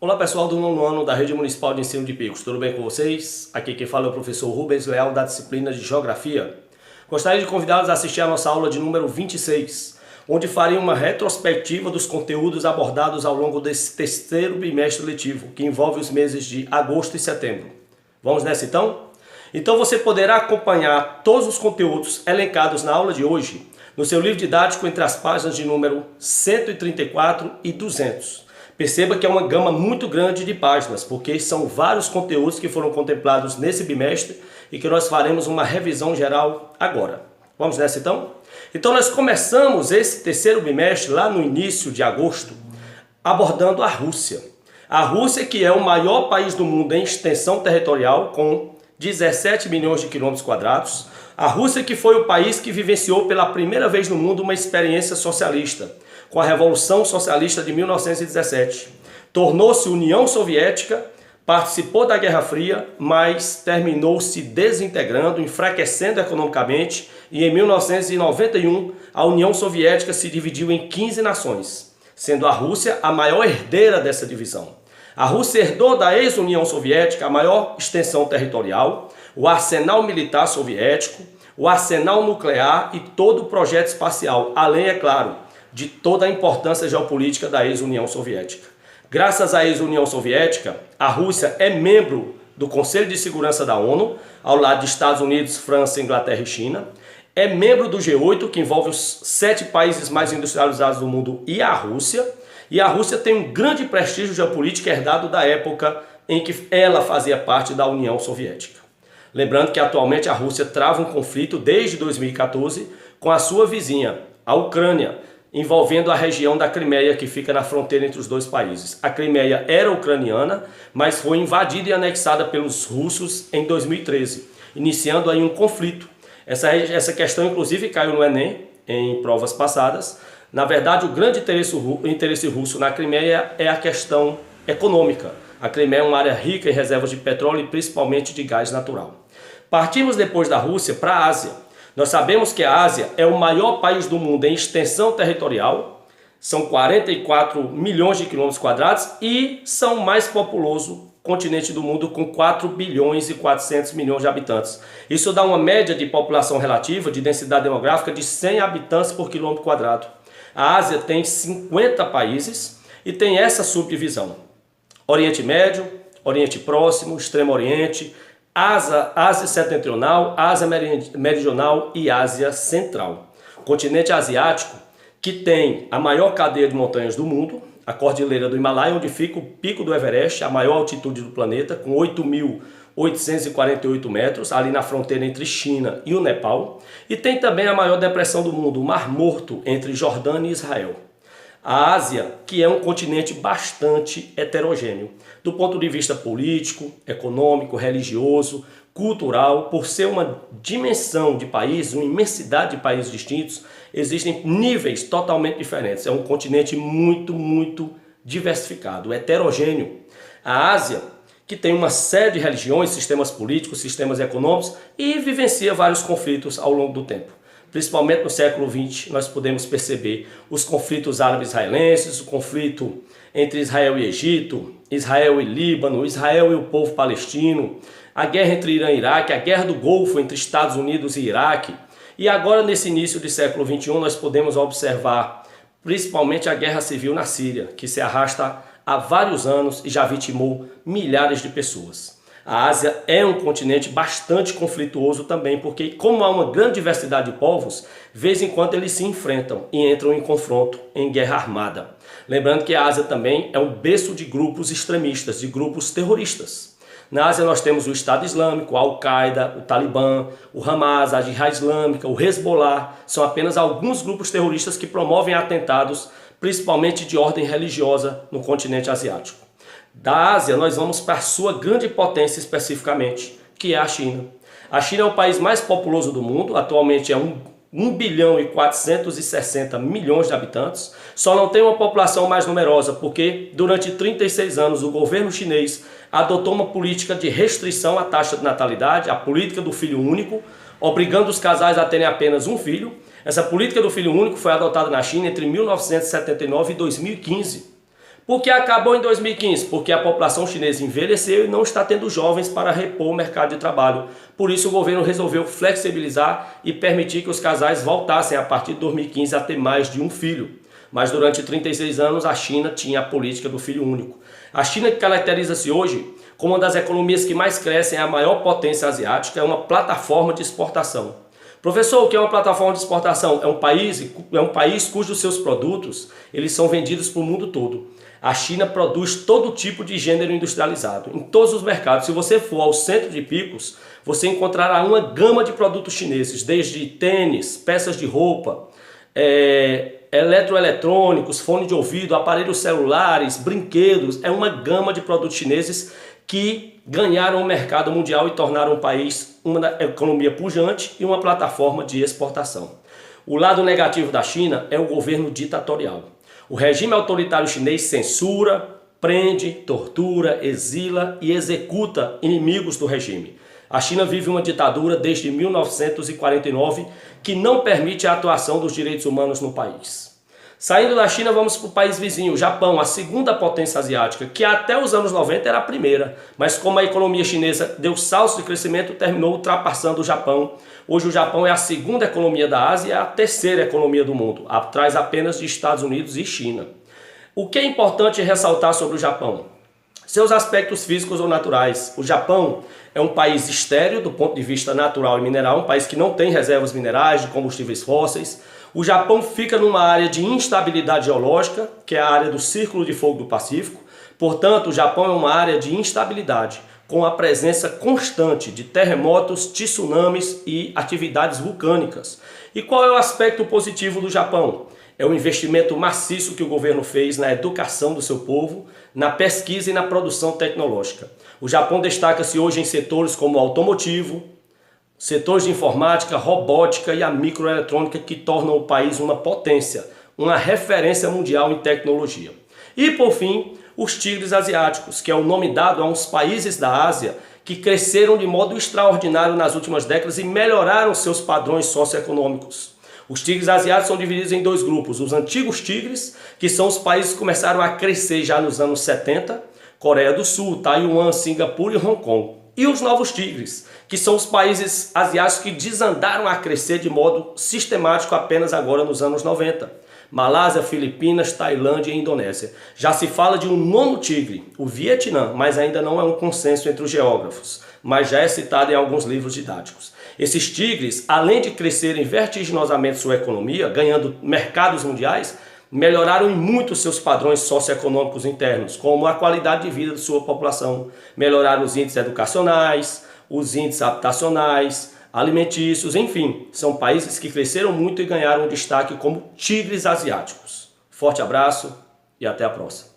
Olá pessoal do nono ano da Rede Municipal de Ensino de Picos, tudo bem com vocês? Aqui quem fala é o professor Rubens Leal da disciplina de Geografia. Gostaria de convidá-los a assistir a nossa aula de número 26, onde farei uma retrospectiva dos conteúdos abordados ao longo desse terceiro bimestre letivo, que envolve os meses de agosto e setembro. Vamos nessa então? Então você poderá acompanhar todos os conteúdos elencados na aula de hoje no seu livro didático entre as páginas de número 134 e 200. Perceba que é uma gama muito grande de páginas, porque são vários conteúdos que foram contemplados nesse bimestre e que nós faremos uma revisão geral agora. Vamos nessa então? Então nós começamos esse terceiro bimestre lá no início de agosto, abordando a Rússia. A Rússia, que é o maior país do mundo em extensão territorial, com 17 milhões de quilômetros quadrados. A Rússia, que foi o país que vivenciou pela primeira vez no mundo uma experiência socialista, com a Revolução Socialista de 1917. Tornou-se União Soviética, participou da Guerra Fria, mas terminou se desintegrando, enfraquecendo economicamente, e em 1991 a União Soviética se dividiu em 15 nações, sendo a Rússia a maior herdeira dessa divisão. A Rússia herdou da ex-União Soviética a maior extensão territorial, o arsenal militar soviético, o arsenal nuclear e todo o projeto espacial, além, é claro, de toda a importância geopolítica da ex-União Soviética. Graças à ex-União Soviética, a Rússia é membro do Conselho de Segurança da ONU, ao lado de Estados Unidos, França, Inglaterra e China. É membro do G8, que envolve os 7 países mais industrializados do mundo e a Rússia. E a Rússia tem um grande prestígio geopolítico herdado da época em que ela fazia parte da União Soviética. Lembrando que atualmente a Rússia trava um conflito desde 2014 com a sua vizinha, a Ucrânia, envolvendo a região da Crimeia, que fica na fronteira entre os dois países. A Crimeia era ucraniana, mas foi invadida e anexada pelos russos em 2013, iniciando aí um conflito. Essa questão, inclusive, caiu no Enem, em provas passadas. Na verdade, o grande interesse russo na Crimeia é a questão econômica. A Crimeia é uma área rica em reservas de petróleo e principalmente de gás natural. Partimos depois da Rússia para a Ásia. Nós sabemos que a Ásia é o maior país do mundo em extensão territorial, são 44 milhões de quilômetros quadrados e são o mais populoso continente do mundo com 4 bilhões e 400 milhões de habitantes. Isso dá uma média de população relativa, de densidade demográfica de 100 habitantes por quilômetro quadrado. A Ásia tem 50 países e tem essa subdivisão: Oriente Médio, Oriente Próximo, Extremo Oriente, Ásia Setentrional, Ásia Meridional e Ásia Central. O continente asiático, que tem a maior cadeia de montanhas do mundo, a Cordilheira do Himalaia, onde fica o Pico do Everest, a maior altitude do planeta, com 8.848 metros, ali na fronteira entre China e o Nepal. E tem também a maior depressão do mundo, o Mar Morto, entre Jordânia e Israel. A Ásia, que é um continente bastante heterogêneo, do ponto de vista político, econômico, religioso, cultural, por ser uma dimensão de países, uma imensidade de países distintos, existem níveis totalmente diferentes. É um continente muito diversificado, heterogêneo. A Ásia, que tem uma série de religiões, sistemas políticos, sistemas econômicos e vivencia vários conflitos ao longo do tempo. Principalmente no século XX, nós podemos perceber os conflitos árabe-israelenses, o conflito entre Israel e Egito, Israel e Líbano, Israel e o povo palestino, a guerra entre Irã e Iraque, a guerra do Golfo entre Estados Unidos e Iraque. E agora, nesse início do século XXI, nós podemos observar principalmente a guerra civil na Síria, que se arrasta há vários anos e já vitimou milhares de pessoas. A Ásia é um continente bastante conflituoso também, porque como há uma grande diversidade de povos, de vez em quando eles se enfrentam e entram em confronto, em guerra armada. Lembrando que a Ásia também é um berço de grupos extremistas, de grupos terroristas. Na Ásia nós temos o Estado Islâmico, a Al-Qaeda, o Talibã, o Hamas, a Jihad Islâmica, o Hezbollah. São apenas alguns grupos terroristas que promovem atentados, principalmente de ordem religiosa, no continente asiático. Da Ásia, nós vamos para a sua grande potência especificamente, que é a China. A China é o país mais populoso do mundo, atualmente é 1 bilhão e 460 milhões de habitantes. Só não tem uma população mais numerosa porque durante 36 anos o governo chinês adotou uma política de restrição à taxa de natalidade, a política do filho único, obrigando os casais a terem apenas um filho. Essa política do filho único foi adotada na China entre 1979 e 2015. Por que acabou em 2015? Porque a população chinesa envelheceu e não está tendo jovens para repor o mercado de trabalho. Por isso o governo resolveu flexibilizar e permitir que os casais voltassem a partir de 2015 a ter mais de um filho. Mas durante 36 anos a China tinha a política do filho único. A China, que caracteriza-se hoje como uma das economias que mais crescem, é a maior potência asiática, é uma plataforma de exportação. Professor, o que é uma plataforma de exportação? É um país cujos seus produtos eles são vendidos para o mundo todo. A China produz todo tipo de gênero industrializado, em todos os mercados. Se você for ao centro de Picos, você encontrará uma gama de produtos chineses, desde tênis, peças de roupa, eletroeletrônicos, fone de ouvido, aparelhos celulares, brinquedos. É uma gama de produtos chineses que ganharam o mercado mundial e tornaram o país uma economia pujante e uma plataforma de exportação. O lado negativo da China é o governo ditatorial. O regime autoritário chinês censura, prende, tortura, exila e executa inimigos do regime. A China vive uma ditadura desde 1949 que não permite a atuação dos direitos humanos no país. Saindo da China, vamos para o país vizinho, o Japão, a segunda potência asiática, que até os anos 90 era a primeira, mas como a economia chinesa deu saltos de crescimento, terminou ultrapassando o Japão. Hoje o Japão é a segunda economia da Ásia e a terceira economia do mundo, atrás apenas de Estados Unidos e China. O que é importante ressaltar sobre o Japão? Seus aspectos físicos ou naturais. O Japão é um país estéril do ponto de vista natural e mineral, um país que não tem reservas minerais de combustíveis fósseis. O Japão fica numa área de instabilidade geológica, que é a área do Círculo de Fogo do Pacífico. Portanto, o Japão é uma área de instabilidade, com a presença constante de terremotos, tsunamis e atividades vulcânicas. E qual é o aspecto positivo do Japão? É o investimento maciço que o governo fez na educação do seu povo, na pesquisa e na produção tecnológica. O Japão destaca-se hoje em setores como o automotivo, setores de informática, robótica e a microeletrônica que tornam o país uma potência, uma referência mundial em tecnologia. E por fim, os tigres asiáticos, que é o nome dado a uns países da Ásia que cresceram de modo extraordinário nas últimas décadas e melhoraram seus padrões socioeconômicos. Os tigres asiáticos são divididos em dois grupos, os antigos tigres, que são os países que começaram a crescer já nos anos 70, Coreia do Sul, Taiwan, Singapura e Hong Kong. E os novos tigres, que são os países asiáticos que desandaram a crescer de modo sistemático apenas agora nos anos 90. Malásia, Filipinas, Tailândia e Indonésia. Já se fala de um nono tigre, o Vietnã, mas ainda não é um consenso entre os geógrafos, mas já é citado em alguns livros didáticos. Esses tigres, além de crescerem vertiginosamente sua economia, ganhando mercados mundiais, melhoraram em muito seus padrões socioeconômicos internos, como a qualidade de vida de sua população, melhoraram os índices educacionais, os índices habitacionais, alimentícios, enfim, são países que cresceram muito e ganharam destaque como tigres asiáticos. Forte abraço e até a próxima.